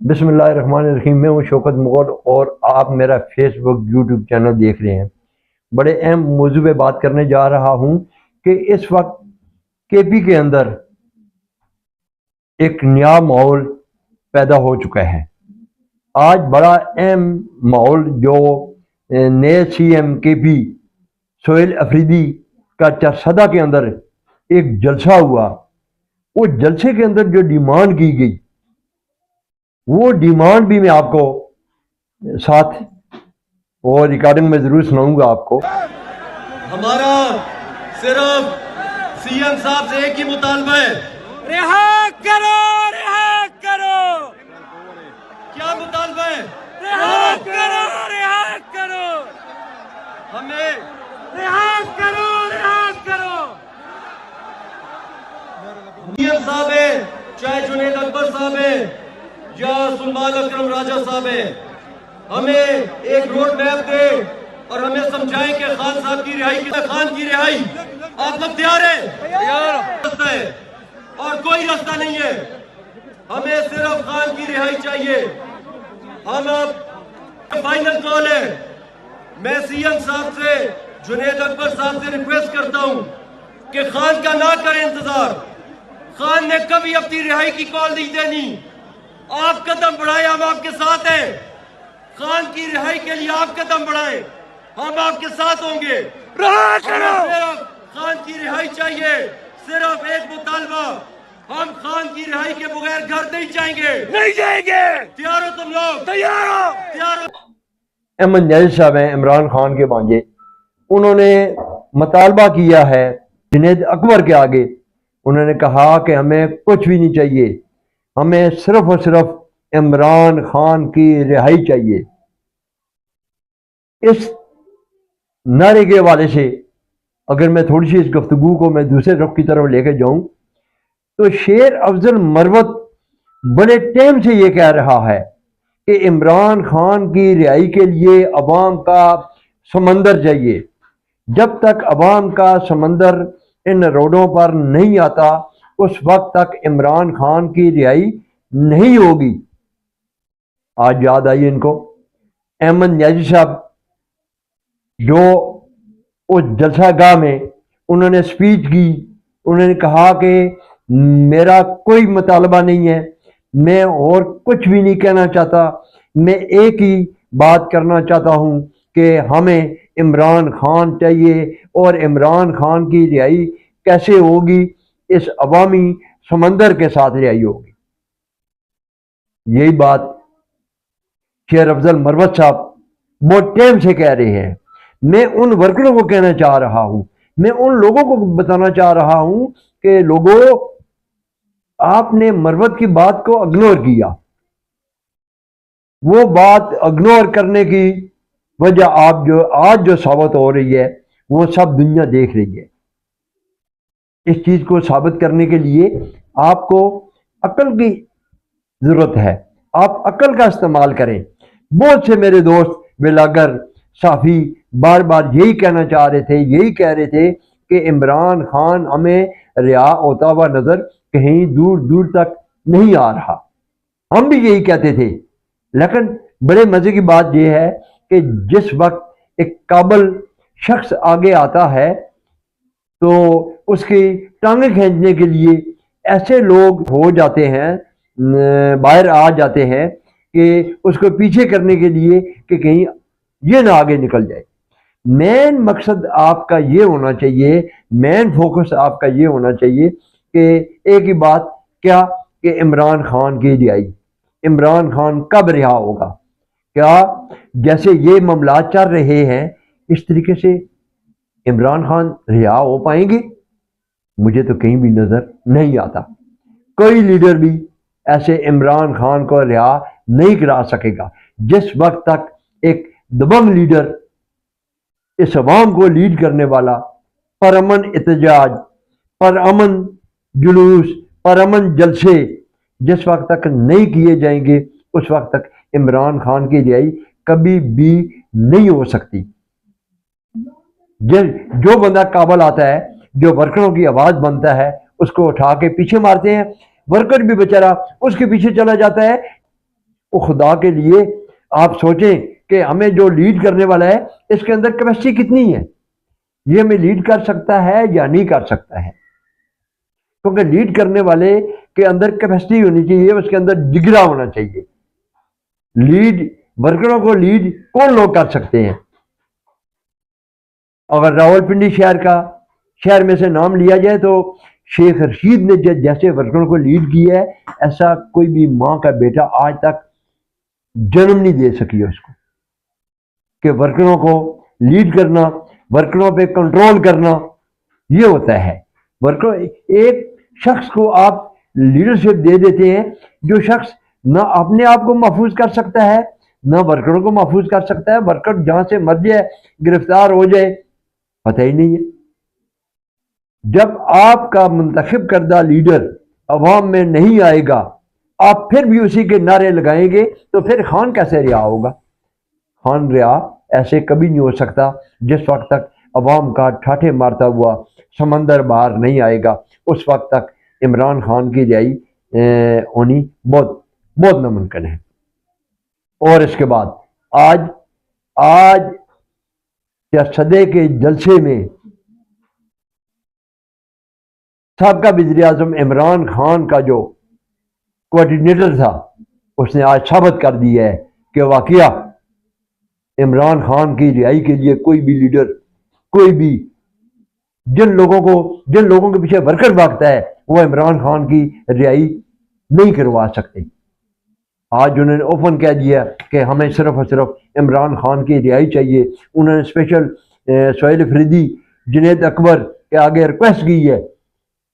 बिस्मिल्लाहिर्रहमानिर्रहीम। मैं हूँ शौकत मुग़ल और आप मेरा फेसबुक यूट्यूब चैनल देख रहे हैं। बड़े अहम मौजू पे बात करने जा रहा हूँ कि इस वक्त केपी के अंदर एक नया माहौल पैदा हो चुका है। आज बड़ा अहम माहौल जो नए सीएम केपी सोहेल अफरीदी का चरसदा के अंदर एक जलसा हुआ। वो जलसे के अंदर जो डिमांड की गई वो डिमांड भी मैं आपको साथ और रिकॉर्डिंग में जरूर सुनाऊंगा आपको। हमारा सिर्फ सीएम साहब से एक ही मुतालबा है, रिहा करो, रिहा करो। क्या मुतालबा है? रिहा करो, रिहा करो। हमें रिहा करो, रिहा करो। सीएम साहब है, चाहे जुनैद अकबर साहब है या सुलेमान अकरम राजा साहब है, हमें एक रोड मैप दे और हमें समझाएं कि खान साहब की रिहाई, खान की रिहाई आप लोग तैयार हैं? रास्ता है और कोई रास्ता नहीं है। हमें सिर्फ खान की रिहाई चाहिए। हम अब फाइनल कॉल है। मैं सीएम साहब से, जुनैद अकबर साहब से रिक्वेस्ट करता हूं कि खान का ना करें इंतजार। खान ने कभी अपनी रिहाई की कॉल नहीं देनी। आप कदम बढ़ाएं, हम आपके साथ हैं। खान की रिहाई के लिए आप कदम बढ़ाएं, हम आपके साथ होंगे। रिहा करो। सिर्फ खान की रिहाई चाहिए, सिर्फ एक मुतालबा, हम खान की रिहाई के बगैर घर नहीं जाएंगे। नहीं जाएंगे। तैयार हो तुम लोग? तैयार हो। तैयार हो? अहमद न्याज़ी साहब हैं, इमरान खान के भांजे। उन्होंने मुतालबा किया है जुनैद अकबर के आगे। उन्होंने कहा कि हमें कुछ भी नहीं चाहिए, हमें सिर्फ और सिर्फ इमरान खान की रिहाई चाहिए। इस नारे के हवाले से अगर मैं थोड़ी सी इस गुफ्तगू को मैं दूसरे रुख की तरफ लेके जाऊं तो शेर अफजल मरवत बड़े टाइम से ये कह रहा है कि इमरान खान की रिहाई के लिए अवाम का समंदर चाहिए। जब तक अवाम का समंदर इन रोडों पर नहीं आता उस वक्त तक इमरान खान की रिहाई नहीं होगी। आज याद आई इनको अहमद न्याज़ी साहब जो उस जलसागाह में उन्होंने स्पीच की। उन्होंने कहा कि मेरा कोई मुतालबा नहीं है, मैं और कुछ भी नहीं कहना चाहता, मैं एक ही बात करना चाहता हूं कि हमें इमरान खान चाहिए और इमरान खान की रिहाई कैसे होगी? इस अवामी समंदर के साथ रिहाई होगी। यही बात शेर अफजल मरवत साहब बहुत टाइम से कह रहे हैं। मैं उन वर्करों को कहना चाह रहा हूं, मैं उन लोगों को बताना चाह रहा हूं कि लोगों, आपने मरवत की बात को इग्नोर किया। वो बात इग्नोर करने की वजह आप जो आज जो साबित हो रही है वो सब दुनिया देख रही है। इस चीज को साबित करने के लिए आपको अक्ल की जरूरत है। आप अक्ल का इस्तेमाल करें। बहुत से मेरे दोस्त बिलागर साफी बार बार यही कहना चाह रहे थे, यही कह रहे थे कि इमरान खान हमें रिहा होता हुआ नजर कहीं दूर दूर तक नहीं आ रहा। हम भी यही कहते थे, लेकिन बड़े मजे की बात यह है कि जिस वक्त एक काबिल शख्स आगे आता है तो उसकी टांगे खींचने के लिए ऐसे लोग हो जाते हैं, बाहर आ जाते हैं कि उसको पीछे करने के लिए कि कहीं ये ना आगे निकल जाए। मेन मकसद आपका ये होना चाहिए, मेन फोकस आपका ये होना चाहिए कि एक ही बात, क्या कि इमरान खान की रिहाई। इमरान खान कब रिहा होगा? क्या जैसे ये मामला चल रहे हैं इस तरीके से इमरान खान रिहा हो पाएंगे? मुझे तो कहीं भी नजर नहीं आता। कोई लीडर भी ऐसे इमरान खान को रिहा नहीं करा सकेगा। जिस वक्त तक एक दबंग लीडर इस अवाम को लीड करने वाला परअमन एहतजाज, परअमन जुलूस, परअमन जलसे जिस वक्त तक नहीं किए जाएंगे उस वक्त तक इमरान खान की रिहाई कभी भी नहीं हो सकती। जो बंदा काबल आता है, जो वर्करों की आवाज बनता है, उसको उठा के पीछे मारते हैं। वर्कर भी बेचारा उसके पीछे चला जाता है। وہ خدا کے لیے آپ سوچیں کہ ہمیں جو لیڈ کرنے والا ہے اس کے اندر کیپیسٹی کتنی ہے، یہ ہمیں لیڈ کر سکتا ہے یا نہیں کر سکتا ہے. کیونکہ لیڈ کرنے والے کے اندر کیپیسٹی ہونی چاہیے، اس کے اندر جگرا ہونا چاہیے. لیڈ ورکروں کو لیڈ کون لوگ کر سکتے ہیں؟ اگر راولپنڈی شہر میں سے نام لیا جائے تو شیخ رشید نے جیسے ورکروں کو لیڈ کیا ہے، ایسا کوئی بھی ماں کا بیٹا آج تک جنم نہیں دے سکی اس کو، کہ ورکروں کو لیڈ کرنا، ورکروں پہ کنٹرول کرنا، یہ ہوتا ہے. ورکر ایک شخص کو آپ لیڈرشپ دے دیتے ہیں جو شخص نہ اپنے آپ کو محفوظ کر سکتا ہے نہ ورکروں کو محفوظ کر سکتا ہے. ورکر جہاں سے مر جائے، گرفتار ہو جائے، پتہ ہی نہیں ہے. جب آپ کا منتخب کردہ لیڈر عوام میں نہیں آئے گا، آپ پھر بھی اسی کے نعرے لگائیں گے، تو پھر خان کیسے رہا ہوگا؟ خان رہا ایسے کبھی نہیں ہو سکتا جس وقت تک عوام کا ٹھاٹھے مارتا ہوا سمندر باہر نہیں آئے گا. اس وقت تک عمران خان کی رہائی ہونی بہت بہت ناممکن ہے. اور اس کے بعد آج صدے کے جلسے میں سابقہ وزیر اعظم عمران خان کا جو کوآرڈینیٹر تھا، اس نے آج ثابت کر دیا ہے کہ واقعہ عمران خان کی رہائی کے لیے کوئی بھی لیڈر، کوئی بھی جن لوگوں کے پیچھے ورکر بھاگتا ہے، وہ عمران خان کی رہائی نہیں کروا سکتے. آج انہوں نے اوپن کہہ دیا کہ ہمیں صرف اور صرف عمران خان کی رہائی چاہیے. انہوں نے اسپیشل سہیل افریدی، جنید اکبر کے آگے ریکویسٹ کی ہے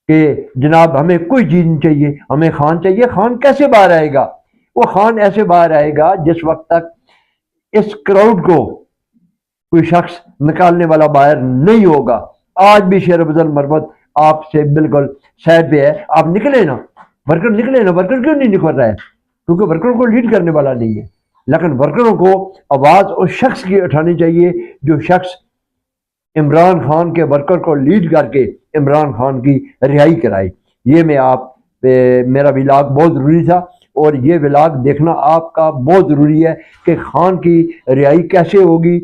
کہ جناب ہمیں کوئی چیز نہیں چاہیے، ہمیں خان چاہیے. خان کیسے باہر آئے گا؟ وہ خان ایسے باہر آئے گا جس وقت تک اس کراؤڈ کو کوئی شخص نکالنے والا باہر نہیں ہوگا. آج بھی شیر افضل مرمت آپ سے بالکل سائڈ پہ ہے، آپ نکلے نا، ورکر نکلے نا. ورکر کیوں نہیں نکل رہا ہے؟ کیونکہ ورکروں کو لیڈ کرنے والا نہیں ہے. لیکن ورکروں کو آواز اس شخص کی اٹھانی چاہیے جو شخص عمران خان کے ورکر کو لیڈ کر کے عمران خان کی رہائی کرائے. یہ میرا ولاگ بہت ضروری تھا، اور یہ ولاگ دیکھنا آپ کا بہت ضروری ہے کہ خان کی رہائی کیسے ہوگی،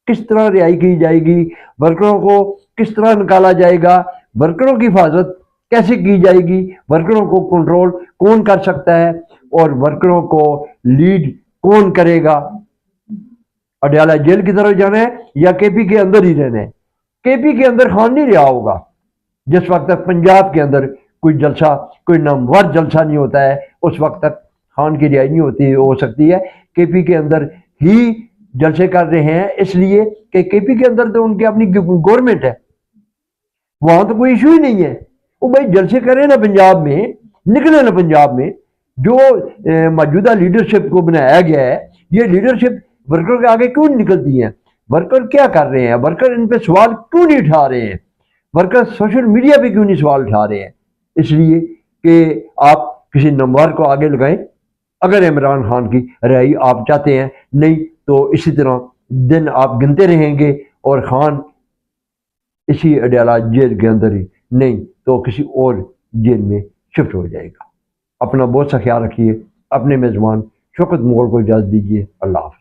کس طرح رہائی کی جائے گی، ورکروں کو کس طرح نکالا جائے گا، ورکروں کی حفاظت کیسے کی جائے گی، ورکروں کو کنٹرول کون کر سکتا ہے، اور ورکروں کو لیڈ کون کرے گا. اڈیالہ جیل کی طرف جانا ہے یا کے پی کے اندر ہی رہنا ہے؟ کے پی کے اندر خان نہیں رہا ہوگا جس وقت تک پنجاب کے اندر کوئی جلسہ، کوئی نامور جلسہ نہیں ہوتا ہے، اس وقت تک خان کی رہائی نہیں ہو سکتی ہے. کے پی کے اندر ہی جلسے کر رہے ہیں اس لیے کہ کے پی کے اندر تو ان کی اپنی گورنمنٹ ہے، وہاں تو کوئی ایشو ہی نہیں ہے. وہ بھائی جلسے کریں نا پنجاب میں، نکلے نا پنجاب میں. جو موجودہ لیڈرشپ کو بنایا گیا ہے، یہ لیڈرشپ ورکر کے آگے کیوں نہیں نکلتی ہیں؟ ورکر کیا کر رہے ہیں؟ ورکر ان پہ سوال کیوں نہیں اٹھا رہے ہیں؟ ورکر سوشل میڈیا پہ کیوں نہیں سوال اٹھا رہے ہیں؟ اس لیے کہ آپ کسی نمبر کو آگے لگائیں. اگر عمران خان کی رہائی آپ چاہتے ہیں، نہیں تو اسی طرح دن آپ گنتے رہیں گے اور خان اسی اڈیالہ جیل کے اندر ہی، نہیں تو کسی اور جیل میں شفٹ ہو جائے گا. اپنا بہت سا خیال رکھیے. اپنے میزبان شوکت مغل کو اجازت دیجیے. اللہ حافظ.